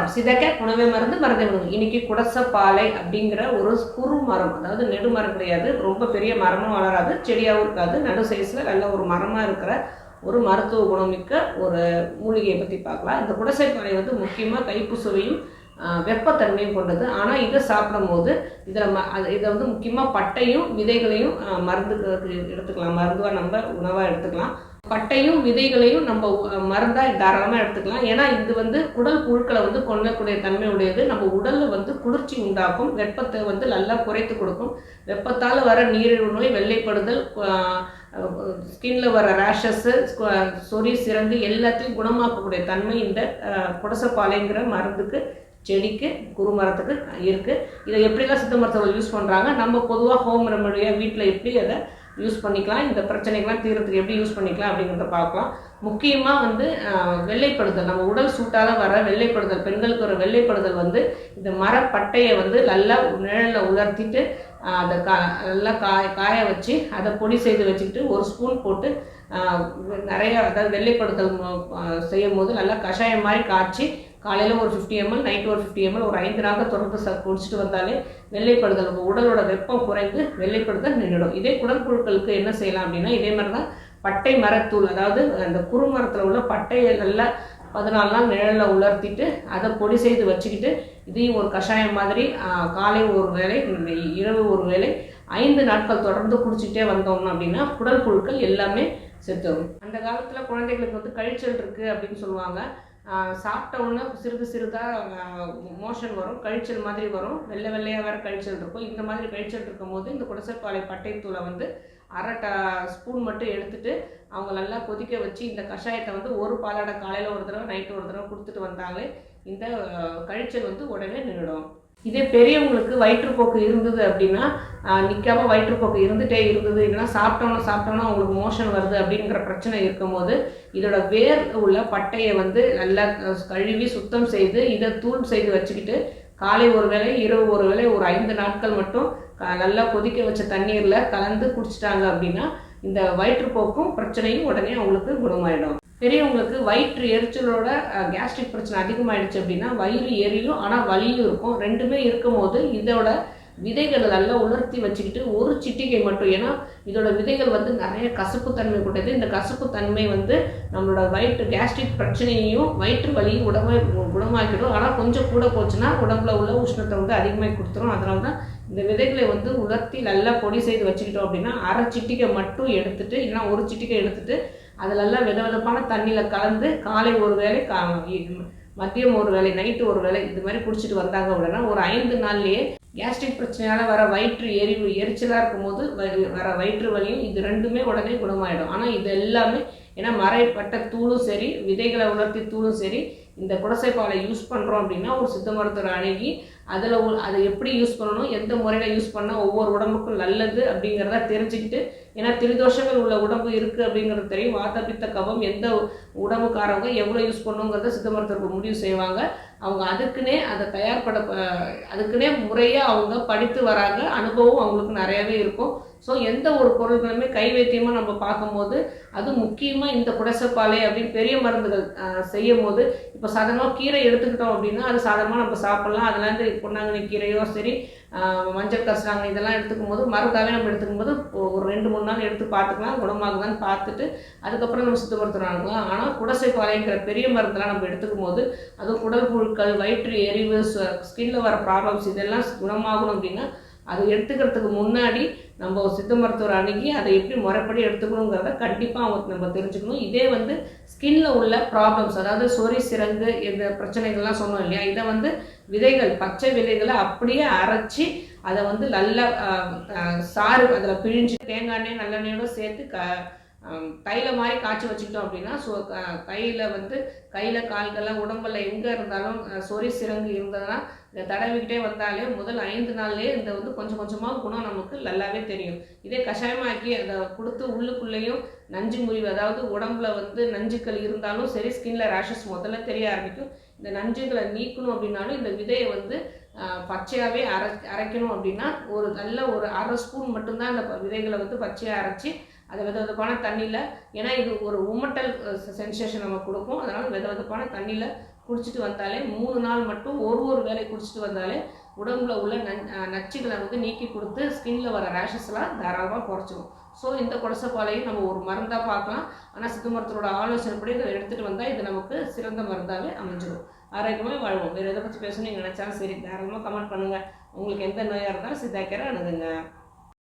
வணக்கம். சிதக்க உணவே மருந்து மருந்தே உணவு. இன்னைக்கு குடசப்பாலை அப்படிங்கிற ஒரு குறு மரம், அதாவது நெடுமரம் கிடையாது, ரொம்ப பெரிய மரமும் வளராது, செடியாகவும் இருக்காது, நடு சைஸில் நல்ல ஒரு மரமாக இருக்கிற ஒரு மருத்துவ குணமிக்க ஒரு மூலிகையை பற்றி பார்க்கலாம். இந்த குடசைப்பாலை வந்து முக்கியமாக கைப்பு சுவையும் வெப்பத்தன்மையும் கொண்டது. ஆனால் இதை சாப்பிடும் போது இதை வந்து முக்கியமாக பட்டையும் விதைகளையும் மருந்துக்கு எடுத்துக்கலாம், மருந்துவாக நம்ம உணவாக எடுத்துக்கலாம். பட்டையும் விதைகளையும் நம்ம மருந்தாக தாராளமாக எடுத்துக்கலாம். ஏன்னா இது வந்து குடல் புழுக்களை வந்து கொல்லக்கூடிய தன்மை உடையது. நம்ம உடலில் வந்து குளிர்ச்சி உண்டாக்கும், வெப்பத்தை வந்து நல்லா குறைத்து கொடுக்கும். வெப்பத்தால் வர நீரிழிவு நோய், வெள்ளைப்படுதல், ஸ்கின்ல வர ரேஷஸ்ஸு, சொறி, சிரங்கு எல்லாத்தையும் குணமாக்கக்கூடிய தன்மை இந்த குடசப்பாலைங்கிற மருந்துக்கு, செடிக்கு, குறுமரத்துக்கு இருக்குது. இதை எப்படிலாம் சித்த மருத்துவர்கள் யூஸ் பண்ணுறாங்க, நம்ம பொதுவாக ஹோம் ரெமடியாக வீட்டில் எப்படி அதை யூஸ் பண்ணிக்கலாம், இந்த பிரச்சனைகள்லாம் தீர்றதுக்கு எப்படி யூஸ் பண்ணிக்கலாம் அப்படிங்கிறத பார்க்கலாம். முக்கியமாக வந்து வெள்ளைப்படுதல், நம்ம உடல் சூட்டால் வர வெள்ளைப்படுதல், பெண்களுக்கு ஒரு வெள்ளைப்படுதல் வந்து இந்த மரப்பட்டையை வந்து நல்லா நிழலில் உலர்த்திட்டு அதை நல்லா காய வச்சு அதை பொடி செய்து வச்சுக்கிட்டு ஒரு ஸ்பூன் போட்டு நிறைய, அதாவது வெள்ளைப்படுதல் செய்யும் போது நல்லா கஷாயம் மாதிரி காய்ச்சி காலையில் ஒரு 50 ml, நைட்டு ஒரு 50 ml, ஒரு 5 நாள் தொடர்ந்து குடிச்சிட்டு வந்தாலே வெள்ளைப்படுதல், நம்ம உடலோட வெப்பம் குறைந்து வெள்ளைப்படுதல் நின்றுடும். இதே குடல் புழுக்களுக்கு என்ன செய்யலாம் அப்படின்னா, இதே மாதிரி தான் பட்டை மரத்தூள், அதாவது அந்த குறுமரத்தில் உள்ள பட்டையை நல்லா 14 நாள் நிழலில் உலர்த்திட்டு அதை பொடி செய்து வச்சுக்கிட்டு இதையும் ஒரு கஷாயம் மாதிரி காலை ஒரு வேளை, இரவு ஒரு வேளை 5 நாட்கள் தொடர்ந்து குடிச்சிட்டே வந்தோம்னா அப்படின்னா குடல் புழுக்கள் எல்லாமே செத்துடும். அந்த காலத்தில் குழந்தைகளுக்கு வந்து கழிச்சல் இருக்குது அப்படின்னு சொல்லுவாங்க. சாப்பிட்ட உடனே சிறிதாக மோஷன் வரும், கழிச்சல் மாதிரி வரும், வெள்ளை வெள்ளையாக வேறு கழிச்சல் இருக்கும். இந்த மாதிரி கழிச்சல் இருக்கும்போது இந்த குடசைப்பாலை பட்டைத்தூளை வந்து அரை ஸ்பூன் மட்டும் எடுத்துட்டு அவங்க நல்லா கொதிக்க வச்சு இந்த கஷாயத்தை வந்து ஒரு பாலாடை காலையில் ஒரு தடவை, நைட்டு ஒரு தடவை கொடுத்துட்டு வந்தாலே இந்த கழிச்சல் வந்து உடனே நின்றுடும். இதே பெரியவங்களுக்கு வயிற்றுப்போக்கு இருந்தது அப்படின்னா, நிற்காம வயிற்றுப்போக்கு இருந்துகிட்டே இருந்தது, இல்லைன்னா சாப்பிட்டோன்னா அவங்களுக்கு மோஷன் வருது அப்படிங்கிற பிரச்சனை இருக்கும்போது இதோட வேர் உள்ள பட்டையை வந்து நல்லா கழுவி சுத்தம் செய்து இதை தூள் செய்து வச்சுக்கிட்டு காலை ஒரு வேளை, இரவு ஒரு வேளை, ஒரு 5 நாட்கள் மட்டும் நல்லா கொதிக்க வச்ச தண்ணீரில் கலந்து குடிச்சிட்டாங்க அப்படின்னா இந்த வயிற்றுப்போக்கும் பிரச்சனையும் உடனே அவங்களுக்கு குணமாயிடும். பெரியவங்களுக்கு வயிற்று எரிச்சலோட கேஸ்ட்ரிக் பிரச்சனை அதிகமாகிடுச்சு அப்படின்னா வயிறு எரியும், ஆனால் வலியும் இருக்கும். ரெண்டுமே இருக்கும் போது இதோட விதைகளை நல்லா உலர்த்தி வச்சுக்கிட்டு ஒரு சிட்டிகை மட்டும், ஏன்னா இதோட விதைகள் வந்து நிறைய கசப்பு தன்மை கொண்டது. இந்த கசப்பு தன்மை வந்து நம்மளோட வயிற்று கேஸ்ட்ரிக் பிரச்சனையையும் வயிற்று வலியும் குணமாக்கிடும். ஆனால் கொஞ்சம் கூட போச்சுன்னா உடம்புல உள்ள உஷ்ணத்தை வந்து அதிகமாக கொடுத்துரும். அதனால தான் இந்த விதைகளை வந்து உலர்த்தி நல்லா பொடி செய்து வச்சுக்கிட்டோம் அப்படின்னா அரை சிட்டிகை மட்டும் எடுத்துட்டு, இல்லைன்னா ஒரு சிட்டிகை எடுத்துட்டு அதிலெல்லாம் விதவிதப்பான தண்ணியில் கலந்து காலை ஒரு வேளை, மதியம் ஒரு வேளை, நைட்டு ஒரு வேளை இது மாதிரி குடிச்சிட்டு வந்தாங்க அப்படின்னா ஒரு 5 நாள்லேயே கேஸ்ட்ரிக் பிரச்சனையால் வர வயிற்று எரிச்சலாக இருக்கும்போது வர வயிற்று வலியும் இது ரெண்டுமே உடனே குணமாயிடும். ஆனால் இது எல்லாமே ஏன்னா மறைப்பட்ட தூளும் சரி, விதைகளை உலர்த்தி தூளும் சரி, இந்த குடசைப்பாலை யூஸ் பண்ணுறோம் அப்படின்னா ஒரு சித்த மருத்துவரை அணுகி அதை எப்படி யூஸ் பண்ணணும், எந்த முறையில் யூஸ் பண்ணால் ஒவ்வொரு உடம்புக்கும் நல்லது அப்படிங்கிறத தெரிஞ்சுக்கிட்டு, ஏன்னா திரிதோஷங்கள் உள்ள உடம்பு இருக்குது அப்படிங்கிறது தெரியும். வாத பித்த கபம் எந்த உடம்புக்காரவங்க எவ்வளோ யூஸ் பண்ணணுங்கிறத சித்த மருத்துவர்கள் முடிவு செய்வாங்க. அவங்க அதுக்குன்னே அதை அதுக்குன்னே முறையாக அவங்க படித்து வராங்க, அனுபவம் அவங்களுக்கு நிறையவே இருக்கும். ஸோ எந்த ஒரு பொருட்களுமே கை வைத்தியமாக நம்ம பார்க்கும்போது அது முக்கியமாக இந்த குடசைப்பாலை அப்படின்னு பெரிய மருந்துகள் செய்யும் போது, இப்போ சாதாரணமாக கீரை எடுத்துக்கிட்டோம் அப்படின்னா அது சாதாரணமாக நம்ம சாப்பிட்லாம். அதெல்லாம் பொன்னாங்கண்ணி கீரையோ சரி, மஞ்சள் கரிசலாங்கண்ணி இதெல்லாம் எடுத்துக்கும் போது மருந்தாவே நம்ம எடுத்துக்கும் போது ஒரு 2-3 நாள் எடுத்து பார்த்துக்கலாம், குணமாகுதான்னு பார்த்துட்டு அதுக்கப்புறம் நம்ம சித்த மருத்துவம் அணுகலாம். ஆனால் குடசைப்பாலைங்கிற பெரிய மருந்தெல்லாம் நம்ம எடுத்துக்கும் போது அதுவும் குடல் புழுக்கள், வயிற்று எரிவு, ஸ்கின்ல வர ப்ராப்ளம்ஸ் இதெல்லாம் குணமாகணும் அப்படின்னா அது எடுத்துக்கிறதுக்கு முன்னாடி நம்ம சித்த மருத்துவரை அணுகி அதை எப்படி முறைப்படி எடுத்துக்கணுங்கிறத கண்டிப்பாக நம்ம தெரிஞ்சுக்கணும். இதே வந்து ஸ்கின்ல உள்ள ப்ராப்ளம்ஸ், அதாவது சொறி, சிரங்கு இந்த பிரச்சனைகள்லாம் சொன்னோம் இல்லையா, இதை வந்து விதைகள், பச்சை விதைகளை அப்படியே அரைச்சி அதை வந்து நல்லா சாறு அதில் பிழிஞ்சு தேங்காய் எண்ணெய் நல்லெண்ணெயோட சேர்த்து தைல மாதிரி காய்ச்சி வச்சுக்கிட்டோம் அப்படின்னா கையில் கால்கள்லாம் உடம்புல எங்கே இருந்தாலும் சொறி, சிரங்கு இருந்ததுன்னா இதை தடவிக்கிட்டே வந்தாலே முதல் 5 நாள்லேயே இந்த வந்து கொஞ்சம் கொஞ்சமாக குணம் நமக்கு நல்லாவே தெரியும். இதே கஷாயமாக்கி அதை கொடுத்து உள்ளுக்குள்ளேயும் நஞ்சு முறிவு, அதாவது உடம்புல வந்து நஞ்சுக்கள் இருந்தாலும் சரி, ஸ்கின்ல ரேஷஸ் முதல்ல தெரிய ஆரம்பிக்கும். இந்த நஞ்சுகளை நீக்கணும் அப்படின்னாலும் இந்த விதையை வந்து பச்சையாகவே அரைக்கணும் அப்படின்னா ஒரு நல்ல ஒரு 1/2 ஸ்பூன் மட்டும்தான் அந்த விதைகளை வந்து பச்சையாக அரைச்சி அதை வெதுவெதுப்பான தண்ணியில், ஏன்னா இது ஒரு உமட்டல் சென்சேஷன் நமக்கு கொடுக்கும், அதனால் வெதுவெதுப்பான தண்ணியில் குடிச்சிட்டு வந்தாலே 3 நாள் மட்டும் ஒரு வேளை குடிச்சிட்டு வந்தாலே உடம்புல உள்ள நச்சுகளை வந்து நீக்கி கொடுத்து ஸ்கின்ல வர ரேஷஸ்லாம் தாராளமாக குறைச்சிடும். ஸோ இந்த குடசப்பாலையும் நம்ம ஒரு மருந்தாக பார்க்கலாம். ஆனால் சித்த மருத்துவரோட ஆலோசனைப்படி இதை எடுத்துகிட்டு வந்தால் இது நமக்கு சிறந்த மருந்தாகவே அமைஞ்சிடும். ஆரோக்கியமாக வாழ்வோம். வேறு எதை பற்றி பேசணும்னு நீங்கள் நினச்சாலும் சரி தாராளமாக கமெண்ட் பண்ணுங்கள். உங்களுக்கு எந்த நோயாக இருந்தாலும் சித்தா கேரை அணுகுங்க.